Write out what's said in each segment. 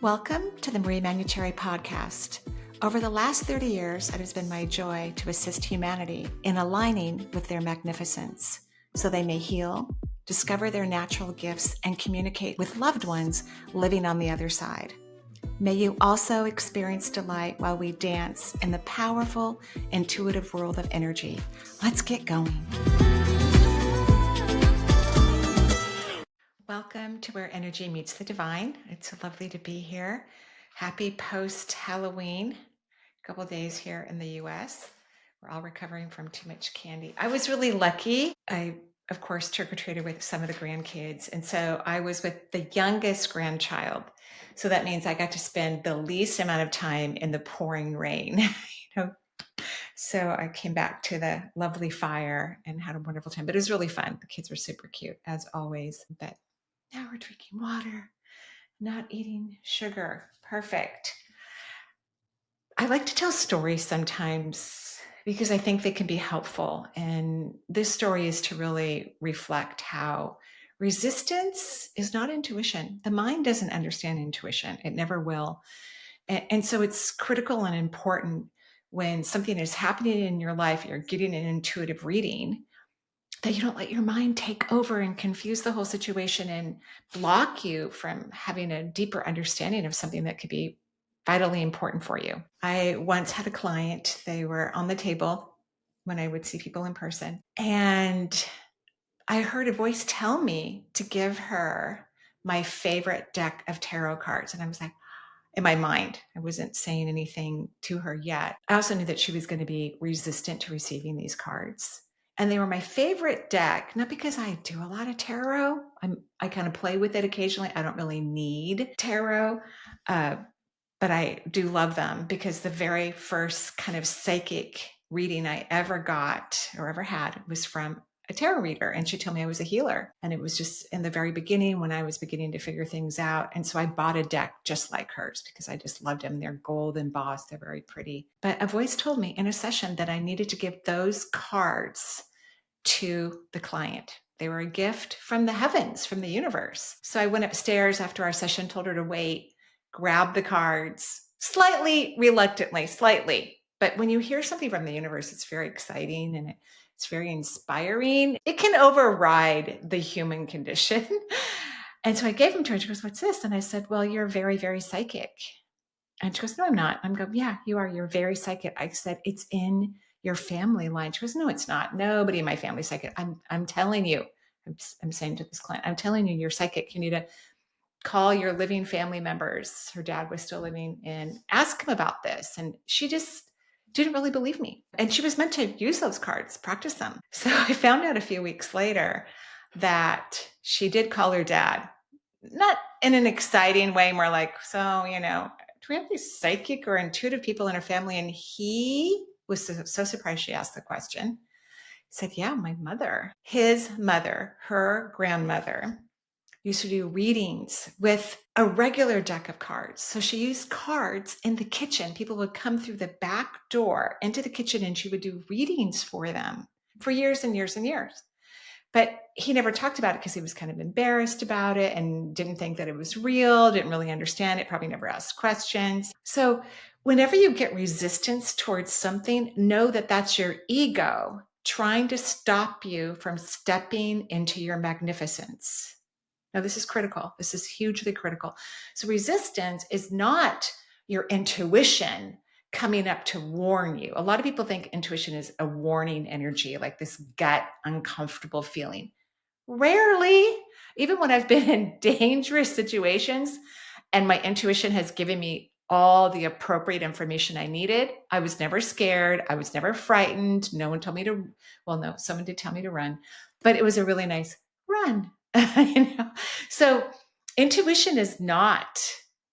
Welcome to the Manuchehri podcast. Over the last 30 years, it has been my joy to assist humanity in aligning with their magnificence so they may heal, discover their natural gifts, and communicate with loved ones living on the other side. May you also experience delight while we dance in the powerful, intuitive world of energy. Let's get going. Welcome to Where Energy Meets the Divine. It's lovely to be here. Happy post-Halloween. A couple days here in the US. We're all recovering from too much candy. I was really lucky. I, of course, trick-or-treated with some of the grandkids. And so I was with the youngest grandchild. So that means I got to spend the least amount of time in the pouring rain. So I came back to the lovely fire and had a wonderful time. But it was really fun. The kids were super cute, as always. But now we're drinking water, not eating sugar. Perfect. I like to tell stories sometimes because I think they can be helpful. And this story is to really reflect how resistance is not intuition. The mind doesn't understand intuition. It never will. And so it's critical and important when something is happening in your life, you're getting an intuitive reading, that you don't let your mind take over and confuse the whole situation and block you from having a deeper understanding of something that could be vitally important for you. I once had a client, they were on the table when I would see people in person, and I heard a voice tell me to give her my favorite deck of tarot cards. And I was like, in my mind, I wasn't saying anything to her yet. I also knew that she was going to be resistant to receiving these cards. And they were my favorite deck, not because I do a lot of tarot. I kind of play with it occasionally. I don't really need tarot, but I do love them because the very first kind of psychic reading I ever got or ever had was from a tarot reader. And she told me I was a healer. And it was just in the very beginning when I was beginning to figure things out. And so I bought a deck just like hers because I just loved them. They're gold embossed. They're very pretty. But a voice told me in a session that I needed to give those cards to the client. They were a gift from the heavens, from the universe. So I went upstairs after our session, told her to wait, grabbed the cards, slightly reluctantly, slightly. But when you hear something from the universe, it's very exciting and it's very inspiring. It can override the human condition. And so I gave them to her. She goes, "What's this?" And I said, "Well, you're very, very psychic." And she goes, "No, I'm not." I'm going, "Yeah, you are. You're very psychic." I said, "It's in your family line." She goes, "No, it's not. Nobody in my family is psychic. I'm telling you." I'm saying to this client, "I'm telling you, you're psychic. You need to call your living family members." Her dad was still living, and ask him about this. And she just didn't really believe me. And she was meant to use those cards, practice them. So I found out a few weeks later that she did call her dad, not in an exciting way, more like, "So, do we have these psychic or intuitive people in our family?" And he was so surprised she asked the question. He said, "Yeah, my mother." His mother, her grandmother, used to do readings with a regular deck of cards. So she used cards in the kitchen. People would come through the back door into the kitchen and she would do readings for them for years and years and years. But he never talked about it because he was kind of embarrassed about it and didn't think that it was real, didn't really understand it, probably never asked questions. So whenever you get resistance towards something, know that that's your ego trying to stop you from stepping into your magnificence. Now, this is critical. This is hugely critical. So resistance is not your intuition coming up to warn you. A lot of people think intuition is a warning energy, like this gut uncomfortable feeling. Rarely, even when I've been in dangerous situations and my intuition has given me all the appropriate information I needed, I was never scared. I was never frightened. No one told me to, well, no, someone did tell me to run, but it was a really nice run. So intuition is not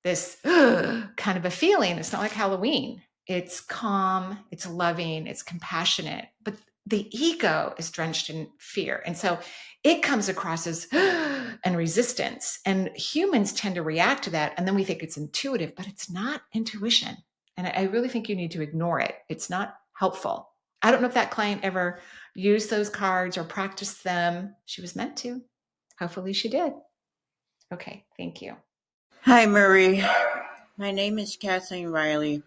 this kind of a feeling. It's not like Halloween. It's calm, it's loving, it's compassionate, but the ego is drenched in fear. And so it comes across as and resistance. And humans tend to react to that. And then we think it's intuitive, but it's not intuition. And I really think you need to ignore it. It's not helpful. I don't know if that client ever used those cards or practiced them. She was meant to. Hopefully she did. Okay, thank you. Hi, Marie. My name is Kathleen Riley.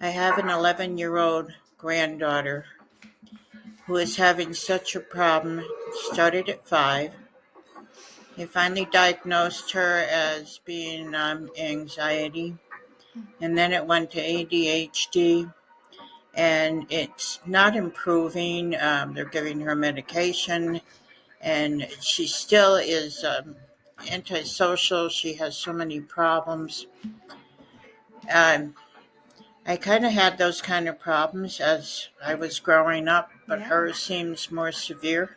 I have an 11-year-old granddaughter who is having such a problem. It started at 5. They finally diagnosed her as being anxiety, and then it went to ADHD, and it's not improving. They're giving her medication, and she still is antisocial. She has so many problems. Um, I kind of had those kind of problems as I was growing up, but Yeah. hers seems more severe.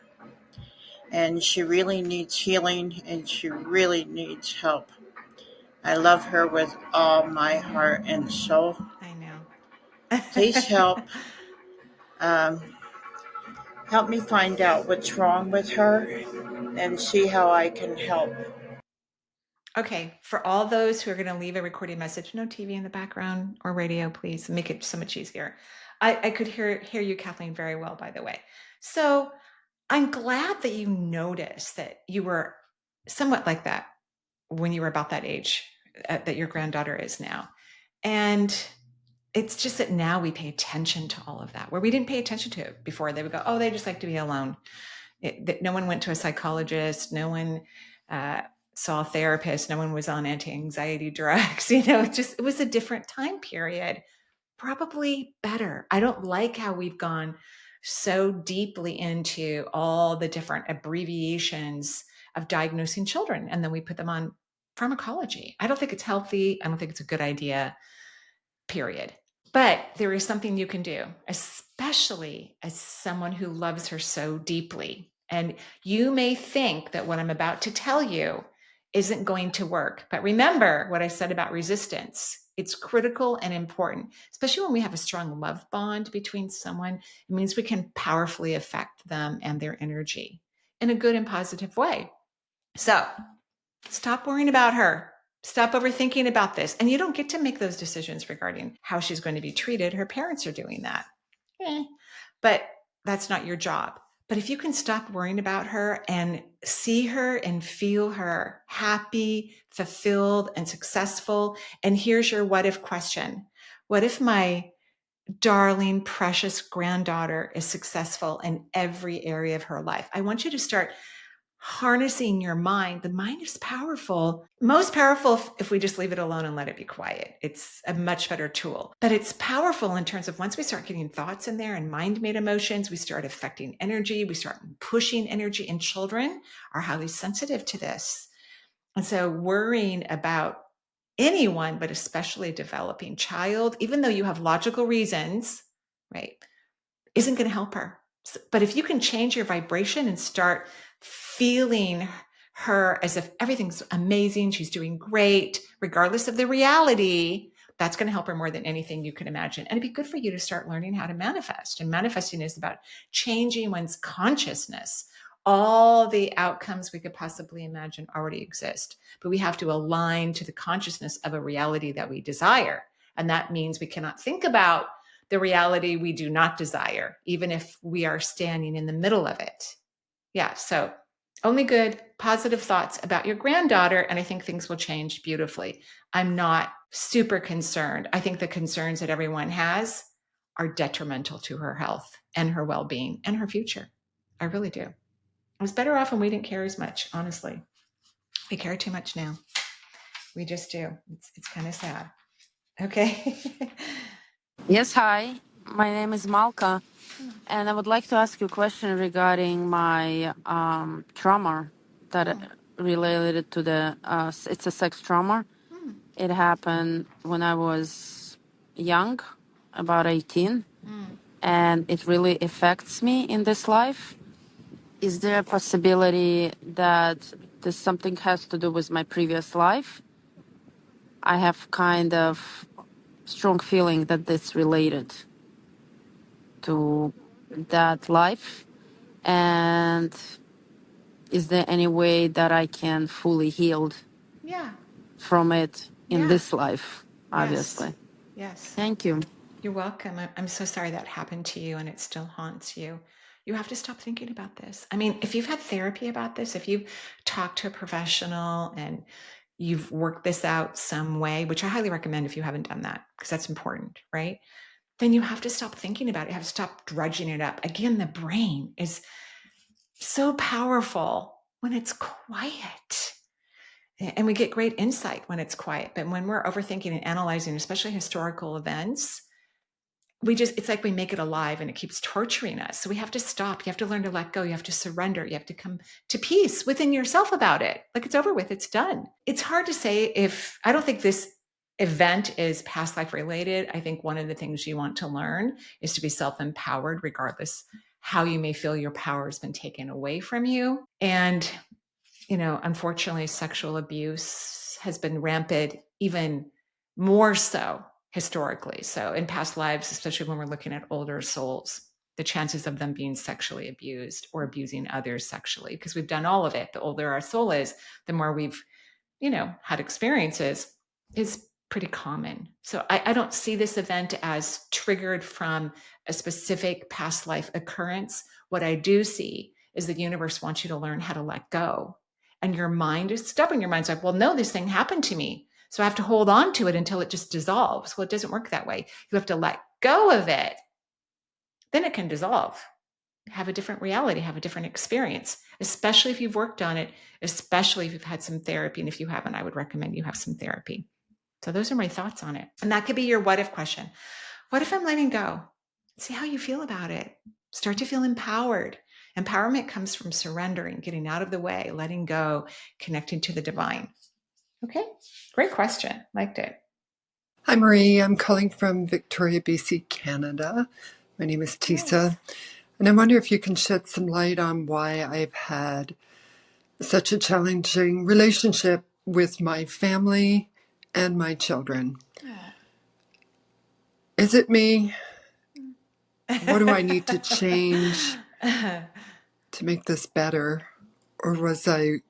And she really needs healing, and she really needs help. I love her with all my heart and soul. I know. Please help. Um, Help me find out what's wrong with her and see how I can help. Okay, for all those who are going to leave a recorded message, no TV in the background or radio, please make it so much easier. I could hear you, Kathleen, very well, by the way. So I'm glad that you noticed that you were somewhat like that when you were about that age that your granddaughter is now. And it's just that now we pay attention to all of that, where we didn't pay attention to it before. They would go, oh, they just like to be alone. No one went to a psychologist. No one saw a therapist. No one was on anti-anxiety drugs. It was a different time period. Probably better. I don't like how we've gone so deeply into all the different abbreviations of diagnosing children, and then we put them on pharmacology. I don't think it's healthy. I don't think it's a good idea, period. But there is something you can do, especially as someone who loves her so deeply. And you may think that what I'm about to tell you isn't going to work. But remember what I said about resistance. It's critical and important, especially when we have a strong love bond between someone. It means we can powerfully affect them and their energy in a good and positive way. So stop worrying about her. Stop overthinking about this. And you don't get to make those decisions regarding how she's going to be treated. Her parents are doing that. But that's not your job. But if you can stop worrying about her and see her and feel her happy, fulfilled, and successful, and here's your what if question. What if my darling, precious granddaughter is successful in every area of her life? I want you to start harnessing your mind. The mind is powerful, most powerful if we just leave it alone and let it be quiet. It's a much better tool, but it's powerful in terms of once we start getting thoughts in there and mind made emotions, we start affecting energy, we start pushing energy, and children are highly sensitive to this. And so worrying about anyone, but especially a developing child, even though you have logical reasons, right, isn't going to help her. But if you can change your vibration and start feeling her as if everything's amazing, she's doing great, regardless of the reality, that's going to help her more than anything you can imagine. And it'd be good for you to start learning how to manifest. And manifesting is about changing one's consciousness. All the outcomes we could possibly imagine already exist, but we have to align to the consciousness of a reality that we desire. And that means we cannot think about the reality we do not desire, even if we are standing in the middle of it. Yeah, so only good, positive thoughts about your granddaughter, and I think things will change beautifully. I'm not super concerned. I think the concerns that everyone has are detrimental to her health and her well-being and her future. I really do. I was better off when we didn't care as much, honestly. We care too much now. We just do. It's kind of sad. Okay. Yes, hi. My name is Malka, and I would like to ask you a question regarding my trauma that related to the. It's a sex trauma. It happened when I was young, about 18, and it really affects me in this life. Is there a possibility that this something has to do with my previous life? I have kind of strong feeling that it's related to that life, and is there any way that I can fully healed Yeah. from it in Yeah. this life, obviously? Yes. Thank you. You're welcome. I'm so sorry that happened to you and it still haunts you. You have to stop thinking about this. I mean, if you've had therapy about this, if you've talked to a professional and you've worked this out some way, which I highly recommend if you haven't done that, because that's important, right? Then you have to stop thinking about it. You have to stop drudging it up. Again, the brain is so powerful when it's quiet. And we get great insight when it's quiet. But when we're overthinking and analyzing, especially historical events, it's like we make it alive and it keeps torturing us. So we have to stop. You have to learn to let go. You have to surrender. You have to come to peace within yourself about it. Like, it's over with. It's done. It's hard to say I don't think this event is past life related. I think one of the things you want to learn is to be self-empowered, regardless how you may feel your power has been taken away from you. And, unfortunately, sexual abuse has been rampant, even more so historically. So in past lives, especially when we're looking at older souls, the chances of them being sexually abused or abusing others sexually, because we've done all of it. The older our soul is, the more we've, had experiences, is pretty common. So I don't see this event as triggered from a specific past life occurrence. What I do see is the universe wants you to learn how to let go. And your mind is stubborn. Your mind's like, well, no, this thing happened to me, so I have to hold on to it until it just dissolves. Well, it doesn't work that way. You have to let go of it. Then it can dissolve, have a different reality, have a different experience, especially if you've worked on it, especially if you've had some therapy. And if you haven't, I would recommend you have some therapy. So those are my thoughts on it. And that could be your what if question. What if I'm letting go? See how you feel about it. Start to feel empowered. Empowerment comes from surrendering, getting out of the way, letting go, connecting to the divine. Okay, great question. Liked it. Hi, Marie. I'm calling from Victoria, BC, Canada. My name is Tisa. Nice. And I wonder if you can shed some light on why I've had such a challenging relationship with my family and my children. Oh. Is it me? What do I need to change to make this better? Or was I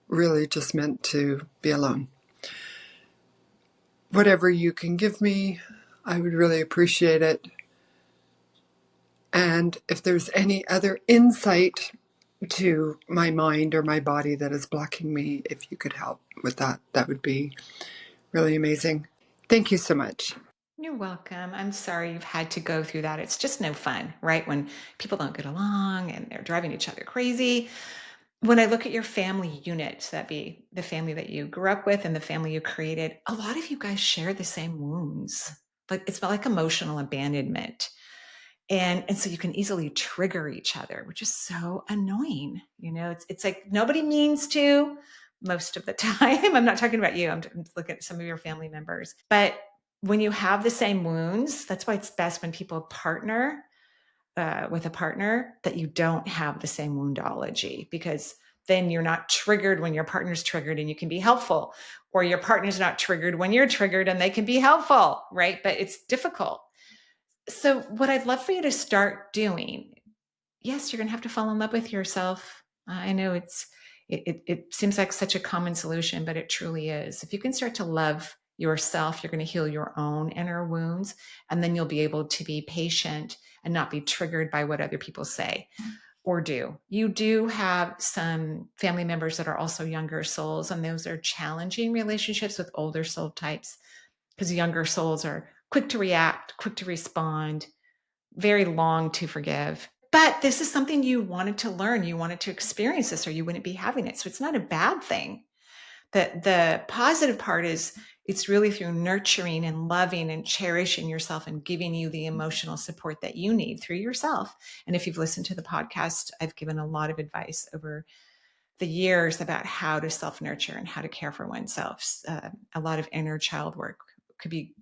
really just meant to be alone? Whatever you can give me, I would really appreciate it. And if there's any other insight to my mind or my body that is blocking me, if you could help with that, that would be really amazing. Thank you so much. You're welcome. I'm sorry you've had to go through that. It's just no fun, right? When people don't get along and they're driving each other crazy. When I look at your family unit, so that be the family that you grew up with and the family you created, a lot of you guys share the same wounds. Like, it's like emotional abandonment. And so you can easily trigger each other, which is so annoying. It's like nobody means to most of the time. I'm not talking about you. I'm looking at some of your family members. But when you have the same wounds, that's why it's best when people partner with a partner that you don't have the same woundology, because then you're not triggered when your partner's triggered and you can be helpful, or your partner's not triggered when you're triggered and they can be helpful, right? But it's difficult. So what I'd love for you to start doing, yes, you're going to have to fall in love with yourself. I know it seems like such a common solution, but it truly is. If you can start to love yourself, you're going to heal your own inner wounds, and then you'll be able to be patient and not be triggered by what other people say or do. You do have some family members that are also younger souls, and those are challenging relationships with older soul types, because younger souls are quick to react, quick to respond, very long to forgive. But this is something you wanted to learn. You wanted to experience this, or you wouldn't be having it. So it's not a bad thing. The positive part is it's really through nurturing and loving and cherishing yourself and giving you the emotional support that you need through yourself. And if you've listened to the podcast, I've given a lot of advice over the years about how to self-nurture and how to care for oneself. A lot of inner child work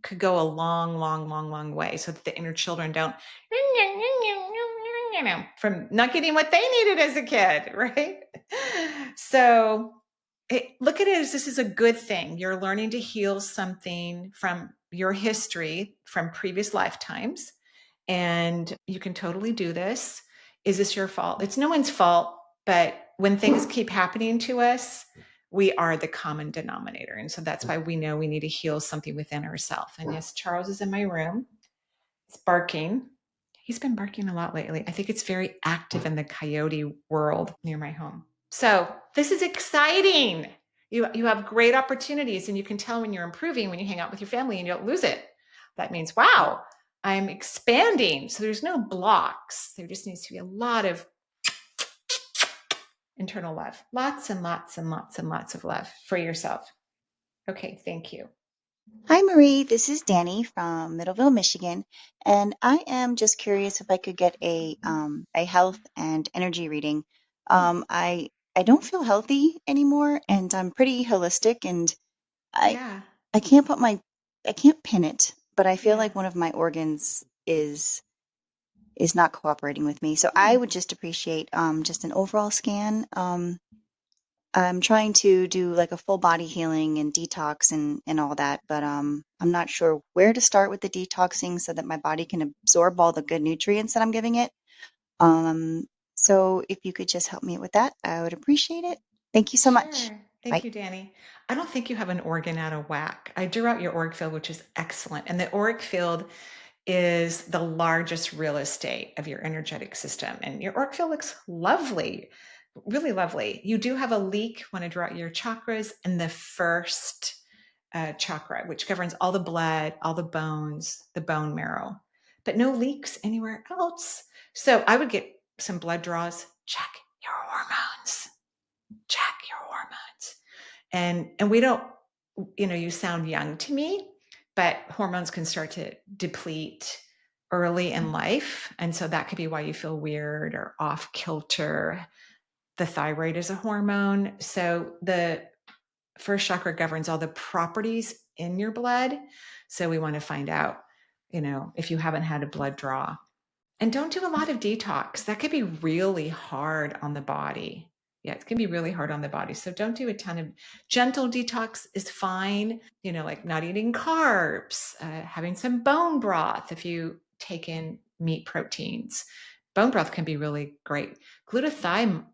could go a long way, so that the inner children don't from not getting what they needed as a kid, right? So look at it as this is a good thing. You're learning to heal something from your history, from previous lifetimes, and you can totally do this. Is this your fault? It's no one's fault, but when things keep happening to us, we are the common denominator. And so that's why we know we need to heal something within ourselves. And yes, Charles is in my room. He's barking. He's been barking a lot lately. I think it's very active in the coyote world near my home. So this is exciting. You have great opportunities, and you can tell when you're improving when you hang out with your family and you don't lose it. That means, wow, I'm expanding. So there's no blocks. There just needs to be a lot of internal love. Lots and lots and lots and lots of love for yourself. Okay, thank you. Hi, Marie. This is Dani from Middleville, Michigan, and I am just curious if I could get a health and energy reading. I don't feel healthy anymore, and I'm pretty holistic, and I Yeah, I can't I can't pin it, but I feel yeah. like one of my organs is not cooperating with me. So I would just appreciate just an overall scan. I'm trying to do like a full body healing and detox and all that, but I'm not sure where to start with the detoxing so that my body can absorb all the good nutrients that I'm giving it. Um, so if you could just help me with that, I would appreciate it. Thank you so much. Sure. Bye. Thank you, Dani. I don't think you have an organ out of whack. I drew out your org field, which is excellent. And the org field is the largest real estate of your energetic system. And your org field looks lovely, really lovely. You do have a leak when I draw out your chakras in the first chakra, which governs all the blood, all the bones, the bone marrow, but no leaks anywhere else. So I would get some blood draws, check your hormones, check your hormones. And we don't, you sound young to me, but hormones can start to deplete early in life. And so that could be why you feel weird or off kilter. The thyroid is a hormone. So the first chakra governs all the properties in your blood. So we want to find out, if you haven't had a blood draw. And don't do a lot of detox. That could be really hard on the body. Yeah, it can be really hard on the body. So don't do a ton of gentle detox is fine. Like not eating carbs, having some bone broth if you take in meat proteins. Bone broth can be really great. Glutathione,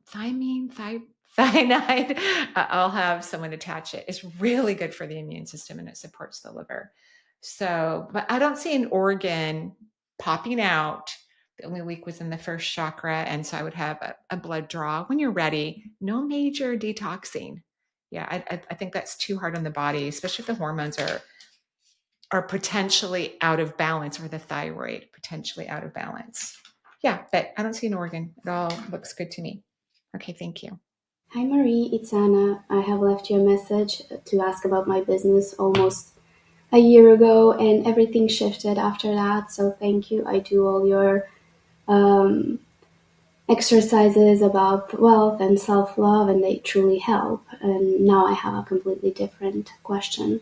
cyanide, I'll have someone attach it. It's really good for the immune system and it supports the liver. So, but I don't see an organ popping out. The only leak was in the first chakra. And so I would have a blood draw when you're ready. No major detoxing. Yeah, I think that's too hard on the body, especially if the hormones are potentially out of balance, or the thyroid potentially out of balance. Yeah, but I don't see an organ. It all looks good to me. Okay, thank you. Hi Marie, it's Anna. I have left you a message to ask about my business almost a year ago, and everything shifted after that. So thank you. I do all your exercises about wealth and self-love, and they truly help. And now I have a completely different question.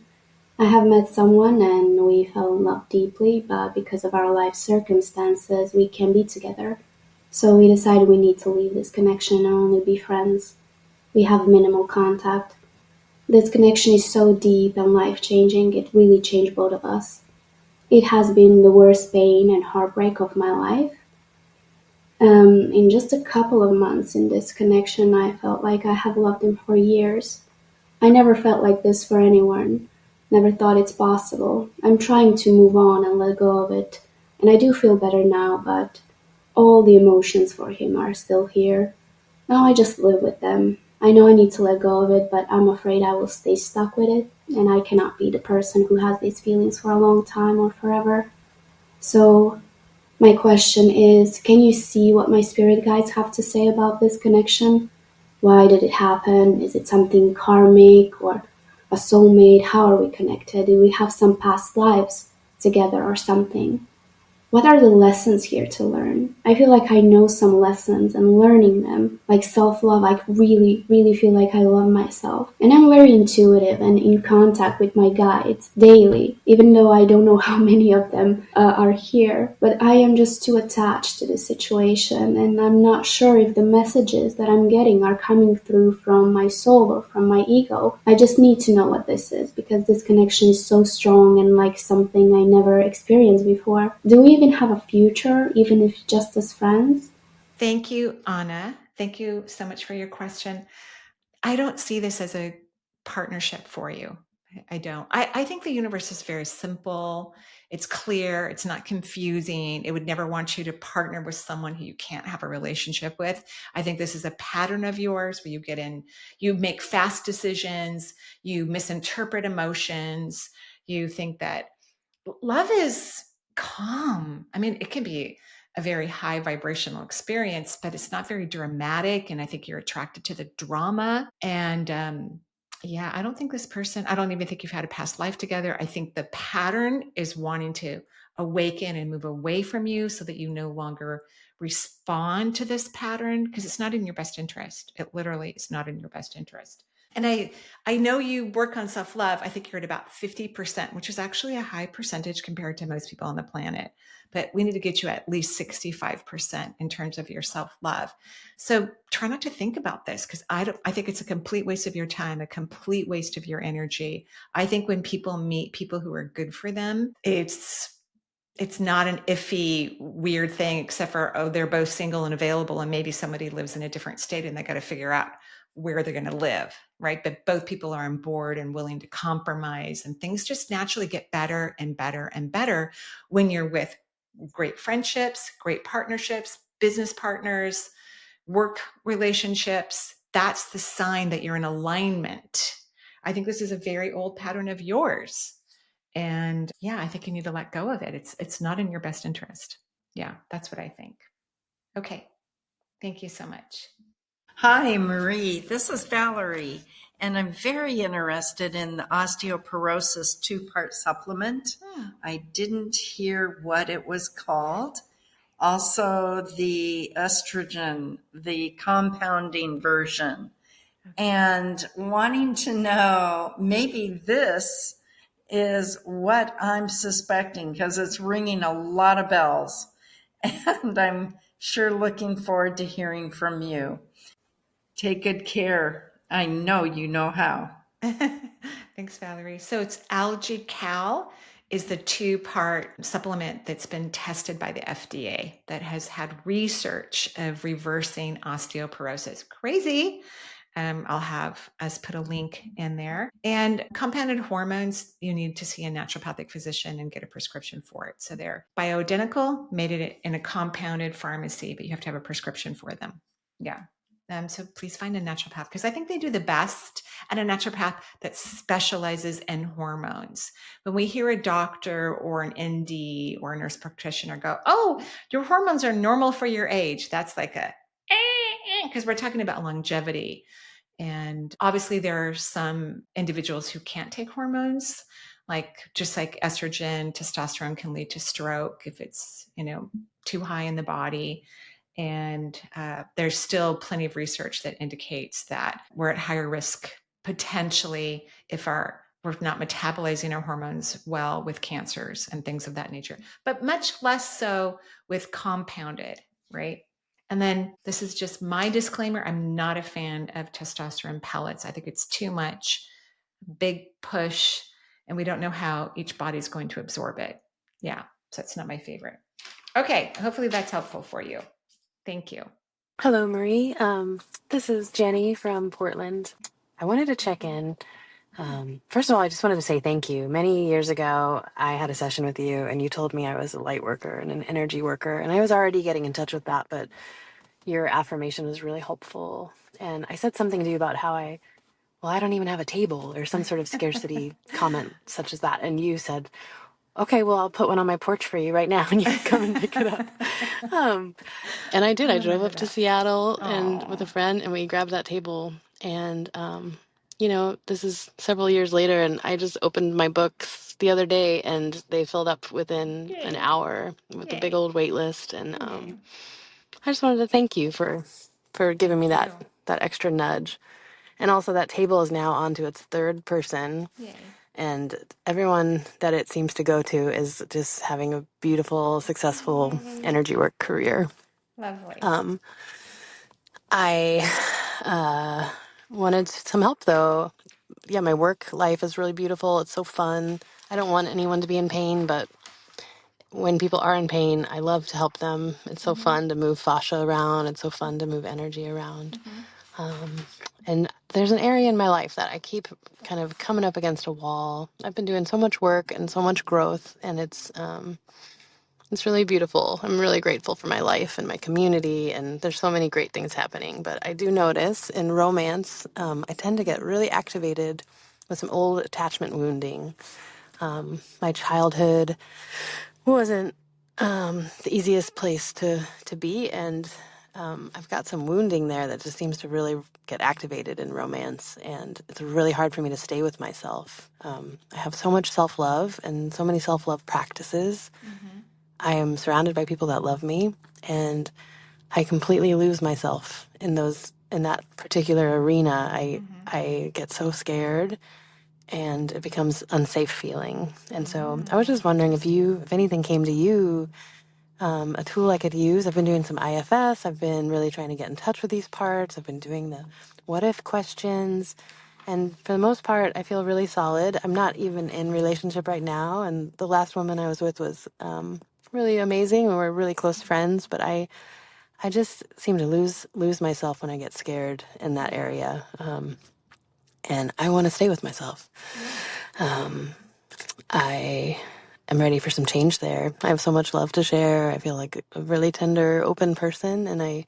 I have met someone and we fell in love deeply, but because of our life circumstances, we can't be together. So we decided we need to leave this connection and only be friends. We have minimal contact. This connection is so deep and life-changing, it really changed both of us. It has been the worst pain and heartbreak of my life. In just a couple of months in this connection, I felt like I have loved him for years. I never felt like this for anyone. Never thought it's possible. I'm trying to move on and let go of it, and I do feel better now, but all the emotions for him are still here. Now I just live with them. I know I need to let go of it, but I'm afraid I will stay stuck with it, and I cannot be the person who has these feelings for a long time or forever. So my question is, can you see what my spirit guides have to say about this connection? Why did it happen? Is it something karmic or a soulmate? How are we connected? Do we have some past lives together or something? What are the lessons here to learn? I feel like I know some lessons, and learning them, like self-love, I really, really feel like I love myself. And I'm very intuitive and in contact with my guides daily, even though I don't know how many of them are here. But I am just too attached to the situation, and I'm not sure if the messages that I'm getting are coming through from my soul or from my ego. I just need to know what this is, because this connection is so strong and like something I never experienced before. Do we even have a future, even if just as friends? Thank you, Anna. Thank you so much for your question. I don't see this as a partnership for you. I don't. I think the universe is very simple. It's clear. It's not confusing. It would never want you to partner with someone who you can't have a relationship with. I think this is a pattern of yours where you get in, you make fast decisions, you misinterpret emotions, you think that love is calm. I mean, it can be a very high vibrational experience, but it's not very dramatic. And I think you're attracted to the drama. And yeah, I don't think this person, I don't even think you've had a past life together. I think the pattern is wanting to awaken and move away from you so that you no longer respond to this pattern because it's not in your best interest. It literally is not in your best interest. And I know you work on self-love. I think you're at about 50%, which is actually a high percentage compared to most people on the planet. But we need to get you at least 65% in terms of your self-love. So try not to think about this because I think it's a complete waste of your time, a complete waste of your energy. I think when people meet people who are good for them, it's not an iffy, weird thing, except for, oh, they're both single and available, and maybe somebody lives in a different state and they got to figure out where they're going to live, right? But both people are on board and willing to compromise, and things just naturally get better and better and better when you're with great friendships, great partnerships, business partners, work relationships. That's the sign that you're in alignment. I think this is a very old pattern of yours. And yeah, I think you need to let go of it. It's not in your best interest. Yeah, that's what I think. Okay. Thank you so much. Hi, Marie. This is Valerie, and I'm very interested in the osteoporosis 2-part supplement. I didn't hear what it was called. Also, the estrogen, the compounding version, and wanting to know maybe this is what I'm suspecting because it's ringing a lot of bells, and I'm sure looking forward to hearing from you. Take good care. I know you know how. Thanks, Valerie. So it's Algae Cal is the 2-part supplement that's been tested by the FDA that has had research of reversing osteoporosis. Crazy. I'll have us put a link in there. And compounded hormones, you need to see a naturopathic physician and get a prescription for it. So they're bioidentical, made it in a compounded pharmacy, but you have to have a prescription for them. Yeah. So please find a naturopath because I think they do the best at a naturopath that specializes in hormones. When we hear a doctor or an ND or a nurse practitioner go, oh, your hormones are normal for your age, that's like a, because we're talking about longevity. And obviously there are some individuals who can't take hormones, just like estrogen, testosterone can lead to stroke if it's, too high in the body. And there's still plenty of research that indicates that we're at higher risk potentially if we're not metabolizing our hormones well with cancers and things of that nature, but much less so with compounded, right? And then this is just my disclaimer. I'm not a fan of testosterone pellets. I think it's too much, big push, and we don't know how each body's going to absorb it. Yeah, so it's not my favorite. Okay, hopefully that's helpful for you. Thank you. Hello, Marie. This is Jenny from Portland. I wanted to check in. First of all, I just wanted to say thank you. Many years ago, I had a session with you, and you told me I was a light worker and an energy worker, and I was already getting in touch with that, but your affirmation was really helpful. And I said something to you about how I don't even have a table or some sort of scarcity comment such as that. And you said, okay, well, I'll put one on my porch for you right now and you can come and pick it up. And I did. I drove up to Seattle and with a friend and we grabbed that table. And, this is several years later and I just opened my books the other day and they filled up within an hour with a big old wait list. And I just wanted to thank you for giving me that extra nudge. And also that table is now on to its 3rd person. Yay. And everyone that it seems to go to is just having a beautiful, successful energy work career. Lovely. I wanted some help, though. Yeah, my work life is really beautiful. It's so fun. I don't want anyone to be in pain, but when people are in pain, I love to help them. It's so fun to move fascia around. It's so fun to move energy around. And there's an area in my life that I keep kind of coming up against a wall. I've been doing so much work and so much growth, and it's really beautiful. I'm really grateful for my life and my community, and there's so many great things happening. But I do notice in romance, I tend to get really activated with some old attachment wounding. My childhood wasn't the easiest place to be, and I've got some wounding there that just seems to really get activated in romance, and it's really hard for me to stay with myself. I have so much self-love and so many self-love practices. I am surrounded by people that love me, and I completely lose myself in that particular arena. I get so scared, and it becomes unsafe feeling. And so I was just wondering if anything came to you, a tool I could use. I've been doing some IFS. I've been really trying to get in touch with these parts. I've been doing the what if questions. And for the most part, I feel really solid. I'm not even in relationship right now. And the last woman I was with was really amazing. We were really close friends, but I just seem to lose myself when I get scared in that area. And I want to stay with myself. I am ready for some change there. I have so much love to share. I feel like a really tender, open person, and I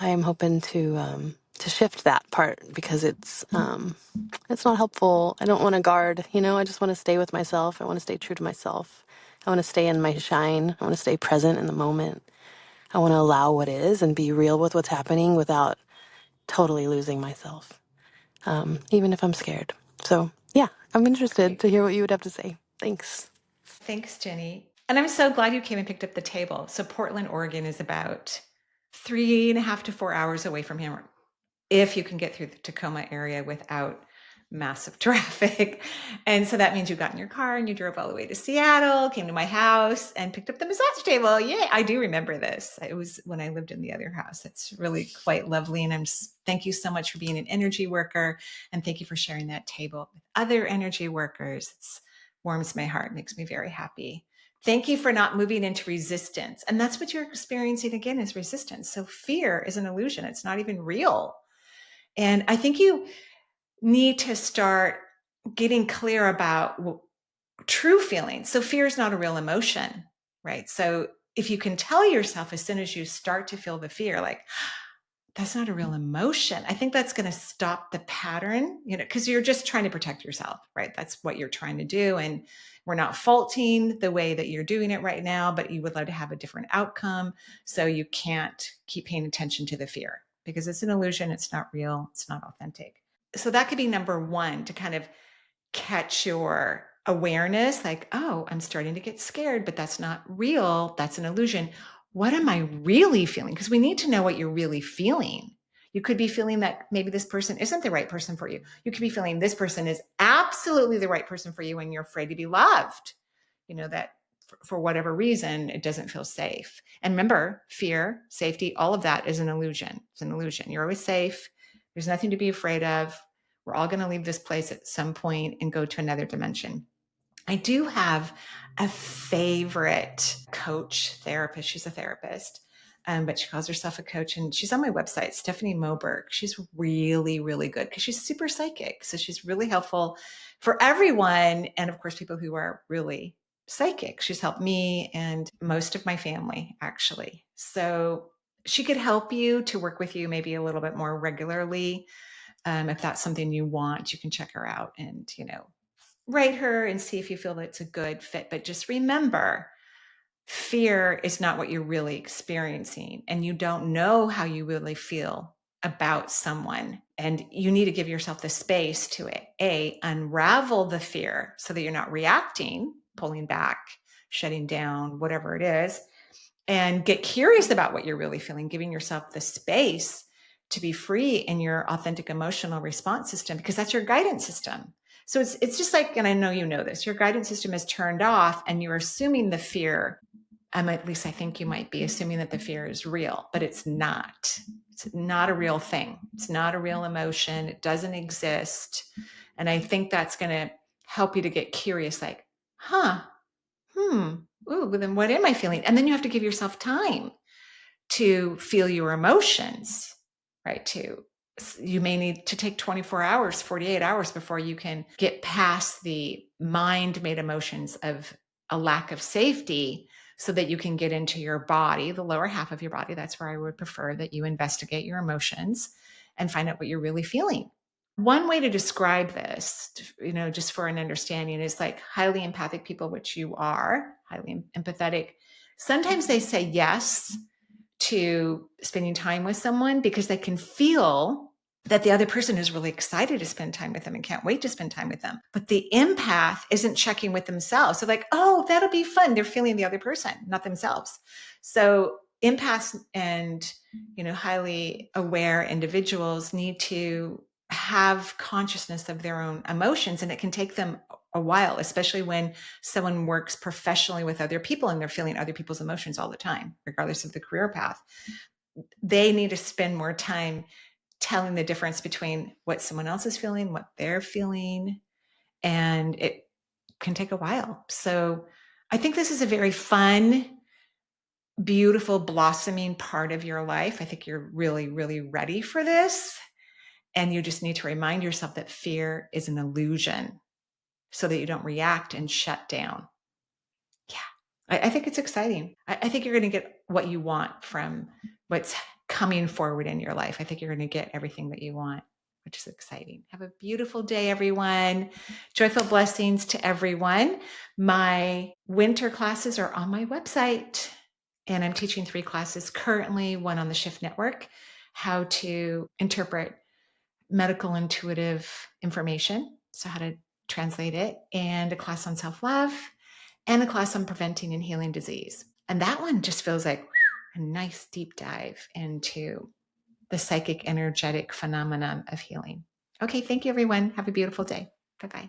am hoping to shift that part because it's not helpful. I don't want to guard. I just want to stay with myself. I want to stay true to myself. I want to stay in my shine. I want to stay present in the moment. I want to allow what is and be real with what's happening without totally losing myself, even if I'm scared. So, yeah, I'm interested to hear what you would have to say. Thanks. Thanks, Jenny. And I'm so glad you came and picked up the table. So Portland, Oregon is about 3.5 to 4 hours away from here, if you can get through the Tacoma area without massive traffic. And so that means you got in your car and you drove all the way to Seattle, came to my house and picked up the massage table. Yay. I do remember this. It was when I lived in the other house. It's really quite lovely. And thank you so much for being an energy worker. And thank you for sharing that table with other energy workers. It warms my heart, makes me very happy. Thank you for not moving into resistance. And that's what you're experiencing again, is resistance. So fear is an illusion. It's not even real. And I think you need to start getting clear about true feelings. So fear is not a real emotion, right? So if you can tell yourself as soon as you start to feel the fear, like, that's not a real emotion, I think that's going to stop the pattern, because you're just trying to protect yourself, right? That's what you're trying to do. And we're not faulting the way that you're doing it right now, but you would like to have a different outcome. So you can't keep paying attention to the fear because it's an illusion. It's not real. It's not authentic. So that could be number one, to kind of catch your awareness, like, oh, I'm starting to get scared, but that's not real. That's an illusion. What am I really feeling? Because we need to know what you're really feeling. You could be feeling that maybe this person isn't the right person for you. You could be feeling this person is absolutely the right person for you and you're afraid to be loved. That for whatever reason, it doesn't feel safe. And remember, fear, safety, all of that is an illusion. It's an illusion. You're always safe. There's nothing to be afraid of. We're all going to leave this place at some point and go to another dimension. I do have a favorite coach therapist. She's a therapist, but she calls herself a coach, and she's on my website, Stephanie Moberg. She's really, really good because she's super psychic. So she's really helpful for everyone. And of course, people who are really psychic. She's helped me and most of my family, actually. So she could help you to work with you maybe a little bit more regularly. If that's something you want, you can check her out and, write her and see if you feel that it's a good fit. But just remember, fear is not what you're really experiencing, and you don't know how you really feel about someone. And you need to give yourself the space to unravel the fear so that you're not reacting, pulling back, shutting down, whatever it is, and get curious about what you're really feeling, giving yourself the space to be free in your authentic emotional response system, because that's your guidance system. So it's just like, and I know you know this, your guidance system is turned off and you're assuming the fear. At least I think you might be assuming that the fear is real, but it's not. It's not a real thing. It's not a real emotion. It doesn't exist. And I think that's going to help you to get curious, like, ooh, then what am I feeling? And then you have to give yourself time to feel your emotions, right? To you may need to take 24 hours, 48 hours before you can get past the mind-made emotions of a lack of safety so that you can get into your body, the lower half of your body. That's where I would prefer that you investigate your emotions and find out what you're really feeling. One way to describe this, just for an understanding, is like highly empathic people, which you are, highly empathetic. Sometimes they say yes to spending time with someone because they can feel that the other person is really excited to spend time with them and can't wait to spend time with them. But the empath isn't checking with themselves. So like, oh, that'll be fun. They're feeling the other person, not themselves. So empaths and, highly aware individuals need to have consciousness of their own emotions, and it can take them a while, especially when someone works professionally with other people and they're feeling other people's emotions all the time, regardless of the career path. They need to spend more time telling the difference between what someone else is feeling, what they're feeling, and it can take a while. So I think this is a very fun, beautiful, blossoming part of your life. I think you're really, really ready for this. And you just need to remind yourself that fear is an illusion so that you don't react and shut down. Yeah, I think it's exciting. I think you're going to get what you want from what's coming forward in your life. I think you're going to get everything that you want, which is exciting. Have a beautiful day, everyone. Joyful blessings to everyone. My winter classes are on my website, and I'm teaching 3 classes currently, one on the Shift Network, how to interpret medical intuitive information, so how to translate it, and a class on self-love, and a class on preventing and healing disease. And that one just feels like a nice deep dive into the psychic energetic phenomenon of healing. Okay, thank you, everyone. Have a beautiful day. Bye-bye.